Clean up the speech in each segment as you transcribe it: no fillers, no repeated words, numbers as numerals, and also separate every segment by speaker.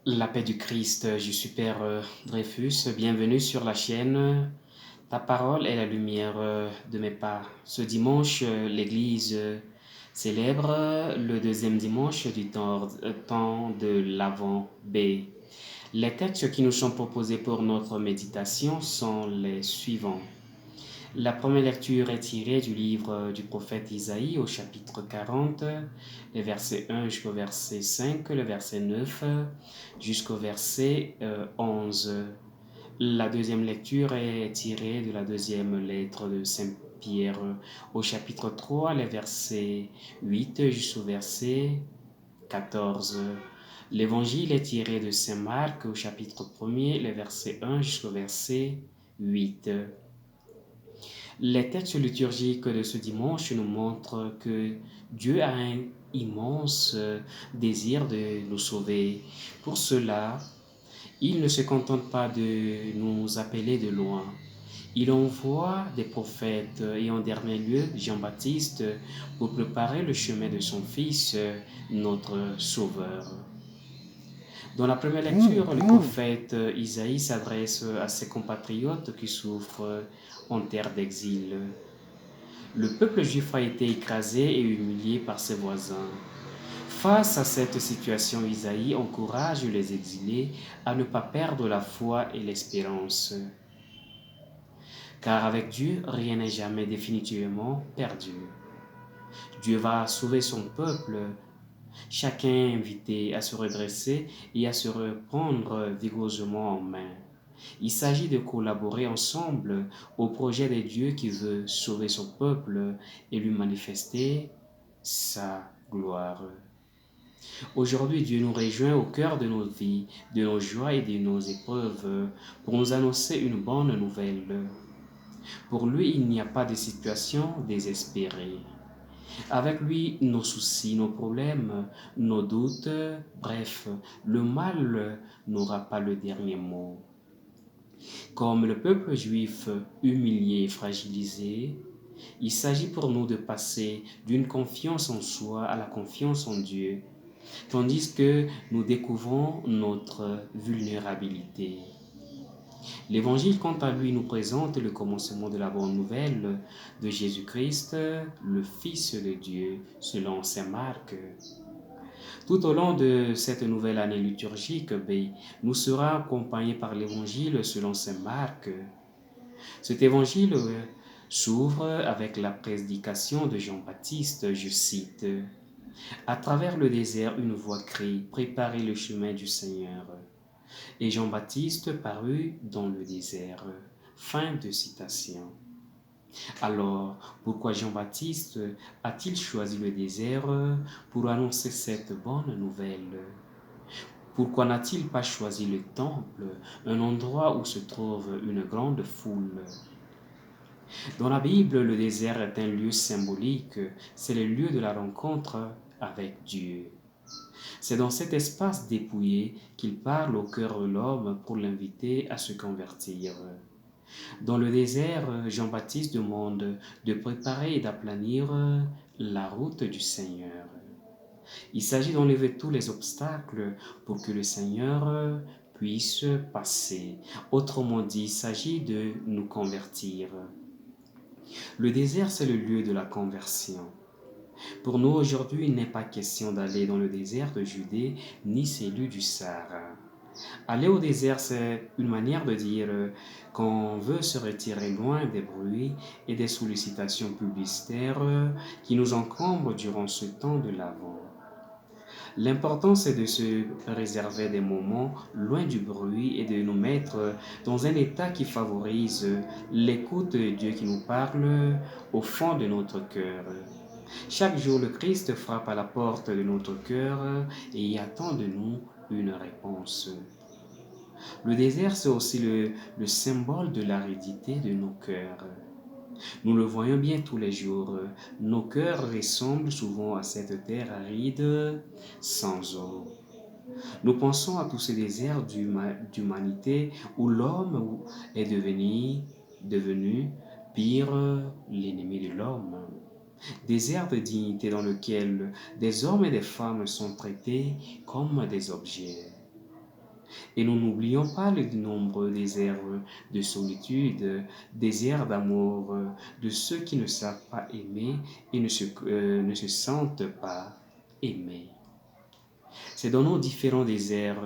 Speaker 1: La paix du Christ, je suis Père Dreyfus, bienvenue sur la chaîne. Ta parole est la lumière de mes pas. Ce dimanche, l'Église célèbre le deuxième dimanche du temps de l'Avent B. Les textes qui nous sont proposés pour notre méditation sont les suivants. La première lecture est tirée du livre du prophète Isaïe au chapitre 40, les versets 1 jusqu'au verset 5, le verset 9 jusqu'au verset 11. La deuxième lecture est tirée de la deuxième lettre de Saint Pierre au chapitre 3, les versets 8 jusqu'au verset 14. L'évangile est tiré de Saint Marc au chapitre 1er, les versets 1 jusqu'au verset 8. Les textes liturgiques de ce dimanche nous montrent que Dieu a un immense désir de nous sauver. Pour cela, il ne se contente pas de nous appeler de loin. Il envoie des prophètes et en dernier lieu Jean-Baptiste pour préparer le chemin de son Fils, notre Sauveur. Dans la première lecture, le prophète Isaïe s'adresse à ses compatriotes qui souffrent en terre d'exil. Le peuple juif a été écrasé et humilié par ses voisins. Face à cette situation, Isaïe encourage les exilés à ne pas perdre la foi et l'espérance. Car avec Dieu, rien n'est jamais définitivement perdu. Dieu va sauver son peuple, chacun est invité à se redresser et à se reprendre vigoureusement en main. Il s'agit de collaborer ensemble au projet de Dieu qui veut sauver son peuple et lui manifester sa gloire. Aujourd'hui, Dieu nous rejoint au cœur de nos vies, de nos joies et de nos épreuves pour nous annoncer une bonne nouvelle. Pour lui, il n'y a pas de situation désespérée. Avec lui, nos soucis, nos problèmes, nos doutes, bref, le mal n'aura pas le dernier mot. Comme le peuple juif humilié et fragilisé, il s'agit pour nous de passer d'une confiance en soi à la confiance en Dieu, tandis que nous découvrons notre vulnérabilité. L'Évangile, quant à lui, nous présente le commencement de la bonne nouvelle de Jésus-Christ, le Fils de Dieu, selon saint Marc. Tout au long de cette nouvelle année liturgique, nous serons accompagnés par l'Évangile selon saint Marc. Cet Évangile s'ouvre avec la prédication de Jean-Baptiste, je cite. À travers le désert, une voix crie, préparez le chemin du Seigneur. Et Jean-Baptiste parut dans le désert. Fin de citation. Alors, pourquoi Jean-Baptiste a-t-il choisi le désert pour annoncer cette bonne nouvelle? Pourquoi n'a-t-il pas choisi le temple, un endroit où se trouve une grande foule? Dans la Bible, le désert est un lieu symbolique, c'est le lieu de la rencontre avec Dieu. C'est dans cet espace dépouillé qu'il parle au cœur de l'homme pour l'inviter à se convertir. Dans le désert, Jean-Baptiste demande de préparer et d'aplanir la route du Seigneur. Il s'agit d'enlever tous les obstacles pour que le Seigneur puisse passer. Autrement dit, il s'agit de nous convertir. Le désert, c'est le lieu de la conversion. Pour nous, aujourd'hui, il n'est pas question d'aller dans le désert de Judée ni celui du Sahara. Aller au désert, c'est une manière de dire qu'on veut se retirer loin des bruits et des sollicitations publicitaires qui nous encombrent durant ce temps de l'Avent. L'important, c'est de se réserver des moments loin du bruit et de nous mettre dans un état qui favorise l'écoute de Dieu qui nous parle au fond de notre cœur. Chaque jour, le Christ frappe à la porte de notre cœur et y attend de nous une réponse. Le désert, c'est aussi le symbole de l'aridité de nos cœurs. Nous le voyons bien tous les jours. Nos cœurs ressemblent souvent à cette terre aride, sans eau. Nous pensons à tous ces déserts d'humanité où l'homme est devenu pire, l'ennemi de l'homme. Désert de dignité dans lequel des hommes et des femmes sont traités comme des objets. Et nous n'oublions pas les nombreux déserts de solitude, déserts d'amour, de ceux qui ne savent pas aimer et ne se sentent pas aimés. C'est dans nos différents déserts,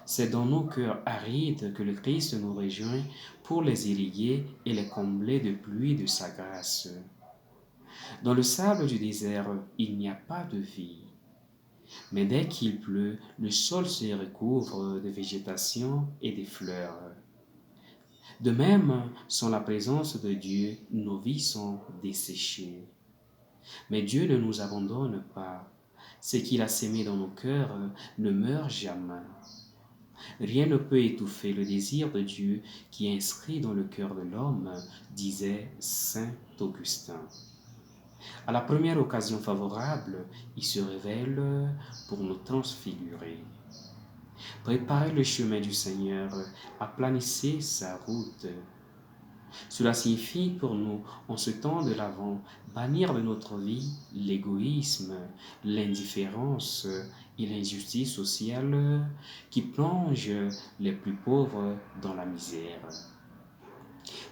Speaker 1: c'est dans nos cœurs arides que le Christ nous rejoint pour les irriguer et les combler de pluie de sa grâce. Dans le sable du désert, il n'y a pas de vie. Mais dès qu'il pleut, le sol se recouvre de végétation et de fleurs. De même, sans la présence de Dieu, nos vies sont desséchées. Mais Dieu ne nous abandonne pas. Ce qu'il a sémé dans nos cœurs ne meurt jamais. Rien ne peut étouffer le désir de Dieu qui est inscrit dans le cœur de l'homme, disait saint Augustin. À la première occasion favorable, il se révèle pour nous transfigurer. Préparez le chemin du Seigneur, aplanissez sa route. Cela signifie pour nous, en ce temps de l'Avent, bannir de notre vie l'égoïsme, l'indifférence et l'injustice sociale qui plongent les plus pauvres dans la misère.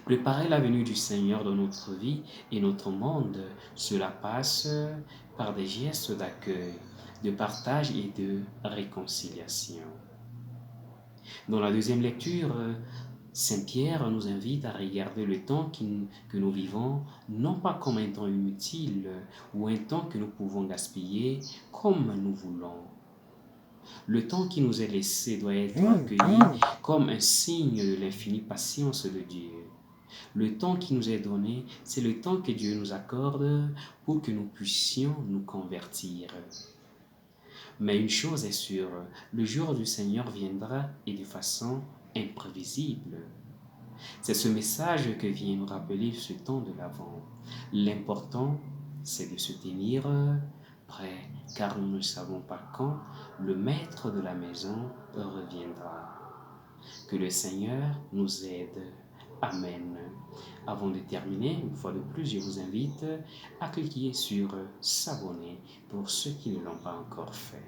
Speaker 1: Préparer la venue du Seigneur dans notre vie et notre monde, cela passe par des gestes d'accueil, de partage et de réconciliation. Dans la deuxième lecture, Saint Pierre nous invite à regarder le temps que nous vivons, non pas comme un temps inutile ou un temps que nous pouvons gaspiller comme nous voulons. Le temps qui nous est laissé doit être accueilli comme un signe de l'infinie patience de Dieu. Le temps qui nous est donné, c'est le temps que Dieu nous accorde pour que nous puissions nous convertir. Mais une chose est sûre, le jour du Seigneur viendra et de façon imprévisible. C'est ce message que vient nous rappeler ce temps de l'Avent. L'important, c'est de se tenir prêt, car nous ne savons pas quand le maître de la maison reviendra. Que le Seigneur nous aide. Amen. Avant de terminer, une fois de plus, je vous invite à cliquer sur s'abonner pour ceux qui ne l'ont pas encore fait.